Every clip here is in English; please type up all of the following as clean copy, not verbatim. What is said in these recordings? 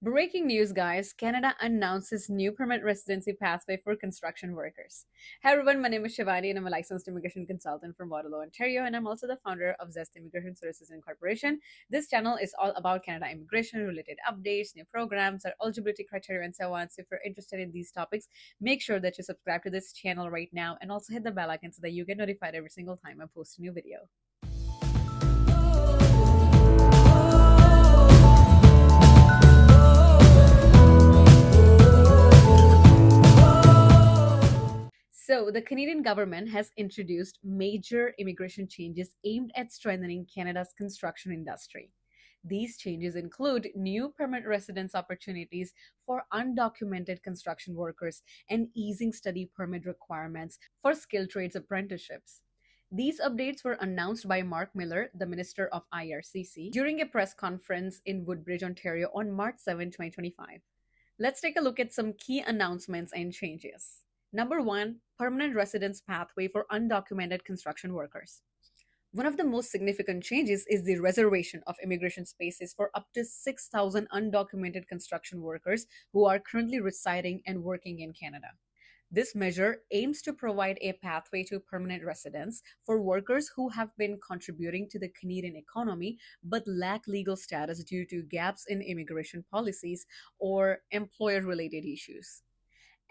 Breaking news, guys. Canada announces new permanent residency pathway for construction workers. Hi, everyone. My name is Shivani, and I'm a licensed immigration consultant from Waterloo, Ontario, and I'm also the founder of Zeste Immigration Services Incorporation. This channel is all about Canada immigration related updates, new programs, our eligibility criteria, and so on. So if you're interested in these topics, make sure that you subscribe to this channel right now and also hit the bell icon so that you get notified every single time I post a new video. So, the Canadian government has introduced major immigration changes aimed at strengthening Canada's construction industry. These changes include new permanent residence opportunities for undocumented construction workers and easing study permit requirements for skilled trades apprenticeships. These updates were announced by Mark Miller, the Minister of IRCC, during a press conference in Woodbridge, Ontario on March 7, 2025. Let's take a look at some key announcements and changes. Number one, permanent residence pathway for undocumented construction workers. One of the most significant changes is the reservation of immigration spaces for up to 6,000 undocumented construction workers who are currently residing and working in Canada. This measure aims to provide a pathway to permanent residence for workers who have been contributing to the Canadian economy but lack legal status due to gaps in immigration policies or employer related issues.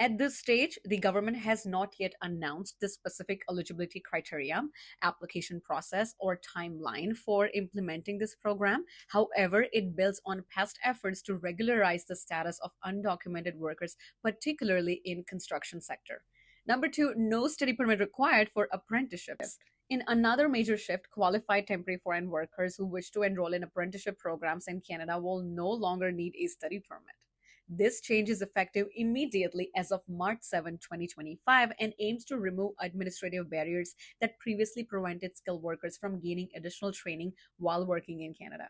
At this stage, the government has not yet announced the specific eligibility criteria, application process, or timeline for implementing this program. However, it builds on past efforts to regularize the status of undocumented workers, particularly in construction sector. Number two, no study permit required for apprenticeships. In another major shift, qualified temporary foreign workers who wish to enroll in apprenticeship programs in Canada will no longer need a study permit. This change is effective immediately as of March 7, 2025, and aims to remove administrative barriers that previously prevented skilled workers from gaining additional training while working in Canada.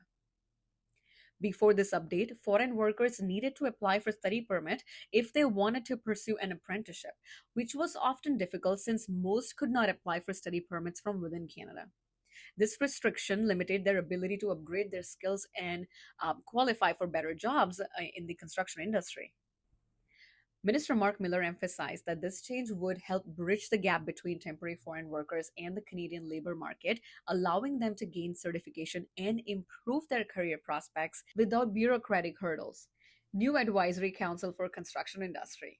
Before this update, foreign workers needed to apply for study permit if they wanted to pursue an apprenticeship, which was often difficult since most could not apply for study permits from within Canada. This restriction limited their ability to upgrade their skills and qualify for better jobs in the construction industry. Minister Mark Miller emphasized that this change would help bridge the gap between temporary foreign workers and the Canadian labor market, allowing them to gain certification and improve their career prospects without bureaucratic hurdles. New Advisory Council for Construction Industry.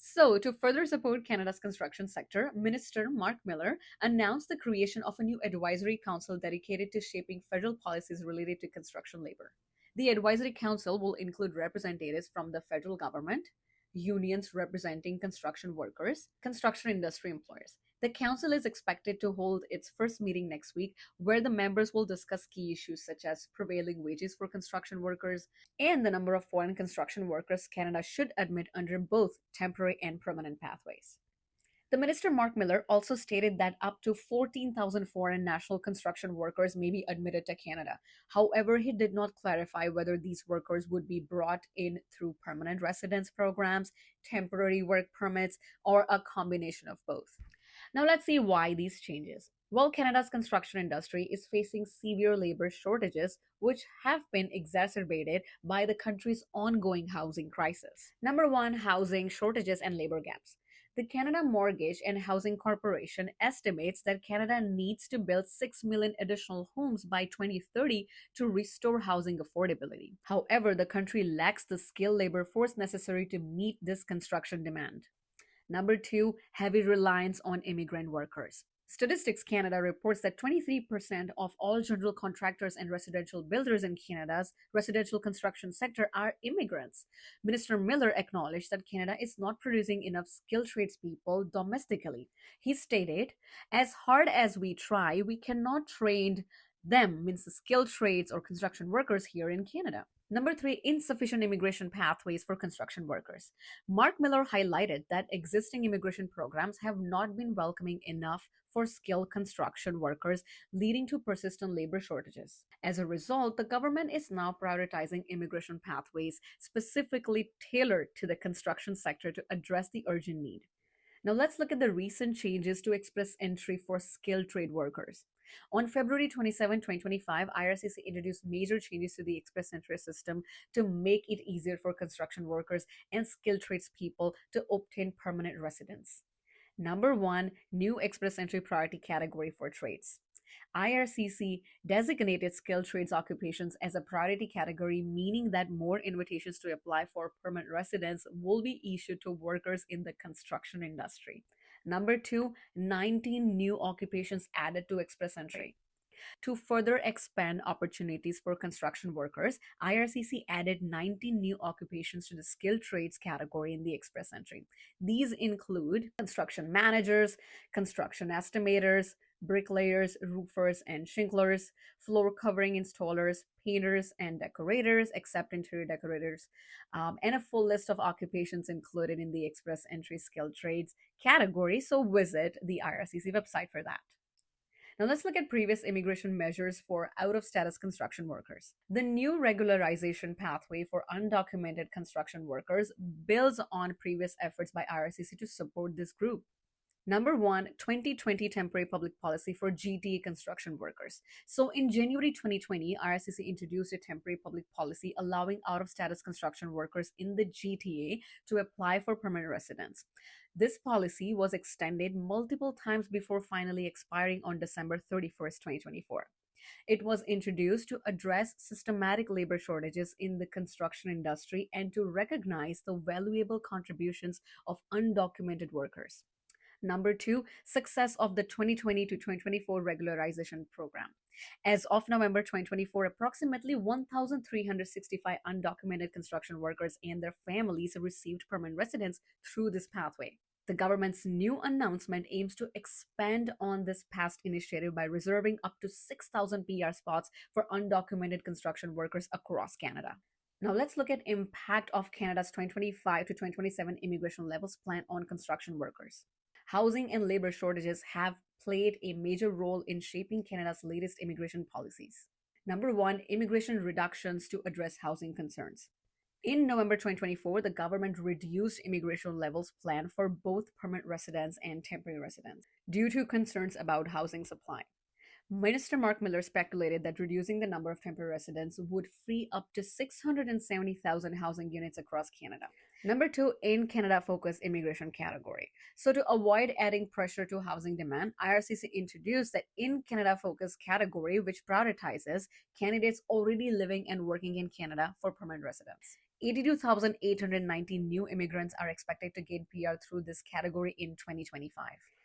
So, to further support Canada's construction sector, Minister Mark Miller announced the creation of a new advisory council dedicated to shaping federal policies related to construction labor. The advisory council will include representatives from the federal government, unions representing construction workers, construction industry employers. The council is expected to hold its first meeting next week, where the members will discuss key issues such as prevailing wages for construction workers and the number of foreign construction workers Canada should admit under both temporary and permanent pathways. The Minister Mark Miller also stated that up to 14,000 foreign national construction workers may be admitted to Canada. However, he did not clarify whether these workers would be brought in through permanent residence programs, temporary work permits, or a combination of both. Now let's see why these changes. Well, Canada's construction industry is facing severe labor shortages, which have been exacerbated by the country's ongoing housing crisis. Number one, housing shortages and labor gaps. The Canada Mortgage and Housing Corporation estimates that Canada needs to build 6 million additional homes by 2030 to restore housing affordability. However, the country lacks the skilled labor force necessary to meet this construction demand. Number two, heavy reliance on immigrant workers. Statistics Canada reports that 23% of all general contractors and residential builders in Canada's residential construction sector are immigrants. Minister Miller acknowledged that Canada is not producing enough skilled tradespeople domestically. He stated, as hard as we try, we cannot train them, means the skilled trades or construction workers here in Canada. Number three, insufficient immigration pathways for construction workers. Mark Miller highlighted that existing immigration programs have not been welcoming enough for skilled construction workers, leading to persistent labor shortages. As a result, the government is now prioritizing immigration pathways specifically tailored to the construction sector to address the urgent need. Now let's look at the recent changes to express entry for skilled trade workers. On February 27, 2025, IRCC introduced major changes to the express entry system to make it easier for construction workers and skilled tradespeople to obtain permanent residence. Number one, new express entry priority category for trades. IRCC designated skilled trades occupations as a priority category, meaning that more invitations to apply for permanent residence will be issued to workers in the construction industry. Number two, 19 new occupations added to express entry. To further expand opportunities for construction workers, IRCC added 19 new occupations to the skilled trades category in the express entry. These include construction managers, construction estimators, bricklayers, roofers and sprinklers, floor covering installers, painters and decorators, except interior decorators, and a full list of occupations included in the express entry skilled trades category. So visit the IRCC website for that. Now let's look at previous immigration measures for out-of-status construction workers. The new regularization pathway for undocumented construction workers builds on previous efforts by IRCC to support this group. Number one, 2020 temporary public policy for GTA construction workers. So in January 2020, IRCC introduced a temporary public policy allowing out-of-status construction workers in the GTA to apply for permanent residence. This policy was extended multiple times before finally expiring on December 31st, 2024. It was introduced to address systematic labor shortages in the construction industry and to recognize the valuable contributions of undocumented workers. Number two, success of the 2020 to 2024 regularization program. As of November 2024, approximately 1,365 undocumented construction workers and their families received permanent residence through this pathway. The government's new announcement aims to expand on this past initiative by reserving up to 6,000 PR spots for undocumented construction workers across Canada. Now let's look at impact of Canada's 2025 to 2027 immigration levels plan on construction workers. Housing and labor shortages have played a major role in shaping Canada's latest immigration policies. Number one, immigration reductions to address housing concerns. In November 2024, the government reduced immigration levels plan for both permanent residents and temporary residents due to concerns about housing supply. Minister Mark Miller speculated that reducing the number of temporary residents would free up to 670,000 housing units across Canada. Number two, in Canada focused immigration category. So to avoid adding pressure to housing demand, IRCC introduced the in Canada focused category, which prioritizes candidates already living and working in Canada for permanent residence. 82,819 new immigrants are expected to gain PR through this category in 2025.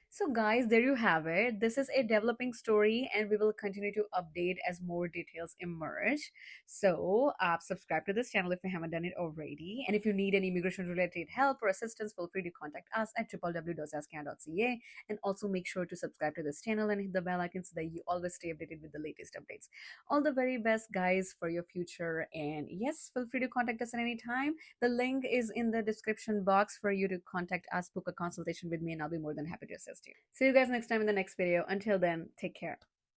So guys, there you have it. This is a developing story and we will continue to update as more details emerge. So subscribe to this channel if you haven't done it already. And if you need any immigration related help or assistance, feel free to contact us at www.zeste.ca. And also make sure to subscribe to this channel and hit the bell icon so that you always stay updated with the latest updates. All the very best guys for your future. And yes, feel free to contact us at any time. The link is in the description box for you to contact us, book a consultation with me, and I'll be more than happy to assist you. See you guys next time in the next video. Until then, take care.